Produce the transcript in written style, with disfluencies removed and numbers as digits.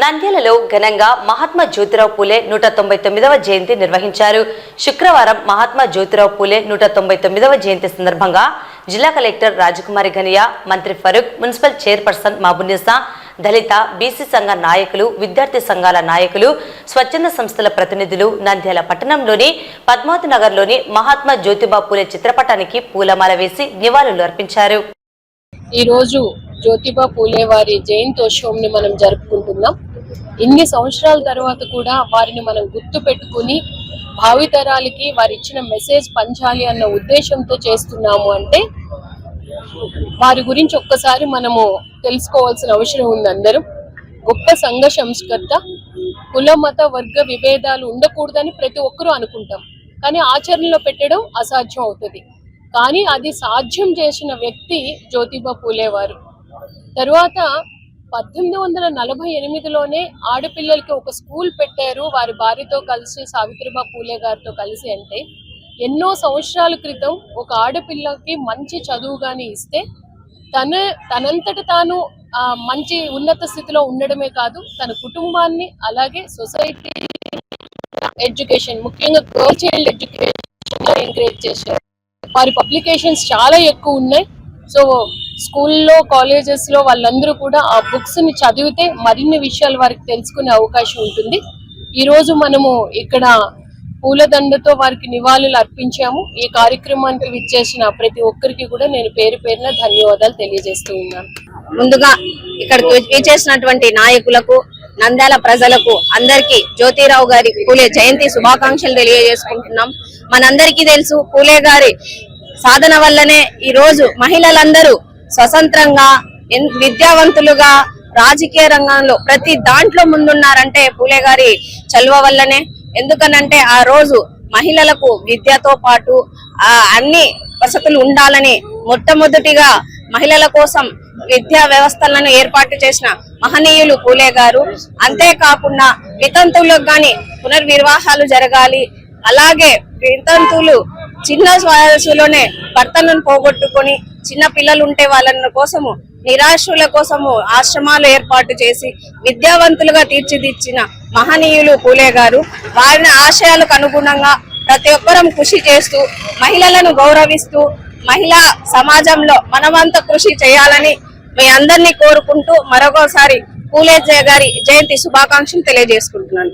నంద్యాలలో ఘనంగా మహాత్మా జ్యోతిరావు పూలే 199వ జయంతి నిర్వహించారు. శుక్రవారం మహాత్మా జ్యోతిరావు పూలే 199వ జయంతి సందర్భంగా జిల్లా కలెక్టర్ రాజకుమారి ఘనియా, మంత్రి ఫరూక్, మున్సిపల్ చైర్పర్సన్ మహబూనిసా, దళిత బీసీ సంఘ నాయకులు, విద్యార్థి సంఘాల నాయకులు, స్వచ్ఛంద సంస్థల ప్రతినిధులు నంద్యాల పట్టణంలోని పద్మావతి నగర్లోని మహాత్మా జ్యోతిబా పూలే చిత్రపటానికి పూలమాల వేసి నివాళులు అర్పించారు. ఈ రోజు జ్యోతిబా పూలే వారి జయంతోత్సవంని మనం జరుపుకుంటున్నాం. ఇన్ని సంవత్సరాల తర్వాత కూడా వారిని మనం గుర్తు పెట్టుకుని భావితరాలకి వారు ఇచ్చిన మెసేజ్ పంచాలి అన్న ఉద్దేశంతో చేస్తున్నాము. అంటే వారి గురించి ఒక్కసారి మనము తెలుసుకోవాల్సిన అవసరం ఉంది. అందరూ గొప్ప సంఘ సంస్కర్త, కుల మత వర్గ విభేదాలు ఉండకూడదని ప్రతి ఒక్కరూ అనుకుంటాం, కానీ ఆచరణలో పెట్టడం అసాధ్యం అవుతుంది. కానీ అది సాధ్యం చేసిన వ్యక్తి జ్యోతిబా పూలే వారు. తరువాత 1848లోనే ఆడపిల్లలకి ఒక స్కూల్ పెట్టారు వారి భార్యతో కలిసి, సావిత్రిబా పూలే గారితో కలిసి. అంటే ఎన్నో సంవత్సరాల క్రితం ఒక ఆడపిల్లకి మంచి చదువు కానీ ఇస్తే తనంతట తాను మంచి ఉన్నత స్థితిలో ఉండడమే కాదు, తన కుటుంబాన్ని అలాగే సొసైటీ ఎడ్యుకేషన్, ముఖ్యంగా గర్ల్ చైల్డ్ ఎడ్యుకేషన్ ఎంకరేజ్ చేశారు. వారి పబ్లికేషన్స్ చాలా ఎక్కువ ఉన్నాయి. సో స్కూల్లో, కాలేజెస్ లో వాళ్ళందరూ కూడా ఆ బుక్స్ ని చదివితే మరిన్ని విషయాలు వారికి తెలుసుకునే అవకాశం ఉంటుంది. ఈ రోజు మనము ఇక్కడ పూలదండతో వారికి నివాళులు అర్పించాము. ఈ కార్యక్రమానికి విచ్చేసిన ప్రతి ఒక్కరికి కూడా నేను పేరు పేరున ధన్యవాదాలు తెలియజేస్తూ ఉన్నాను. ముందుగా ఇక్కడికి విచ్చేసినటువంటి నాయకులకు, నంద్యాల ప్రజలకు అందరికీ జ్యోతిరావు గారి పూలే జయంతి శుభాకాంక్షలు తెలియజేసుకుంటున్నాం. మనందరికీ తెలుసు, పూలే గారి సాధన వల్లనే ఈ రోజు మహిళలందరూ స్వతంత్రంగా, విద్యావంతులుగా, రాజకీయ రంగంలో ప్రతి దాంట్లో ముందున్నారంటే పూలే గారి చలువ వల్లనే. ఎందుకనంటే ఆ రోజు మహిళలకు విద్యతో పాటు అన్ని వసతులు ఉండాలని మొట్టమొదటిగా మహిళల కోసం విద్యా వ్యవస్థలను ఏర్పాటు చేసిన మహనీయులు పూలే గారు. అంతేకాకుండా వితంతువులకు గాని పునర్వివాహాలు జరగాలి, అలాగే వితంతువులు చిన్న వయసులోనే భర్తలను పోగొట్టుకొని చిన్న పిల్లలు ఉంటే వాళ్ళ కోసము, నిరాశ్రుల కోసము ఆశ్రమాలు ఏర్పాటు చేసి విద్యావంతులుగా తీర్చిదిచ్చిన మహనీయులు పూలే గారు. వారిని ఆశయాలకు అనుగుణంగా ప్రతి ఒక్కరం కృషి చేస్తూ, మహిళలను గౌరవిస్తూ, మహిళా సమాజంలో మనమంతా కృషి చేయాలని మీ అందరినీ కోరుకుంటూ మరొకసారి పూలే గారి జయంతి శుభాకాంక్షలు తెలియజేసుకుంటున్నాను.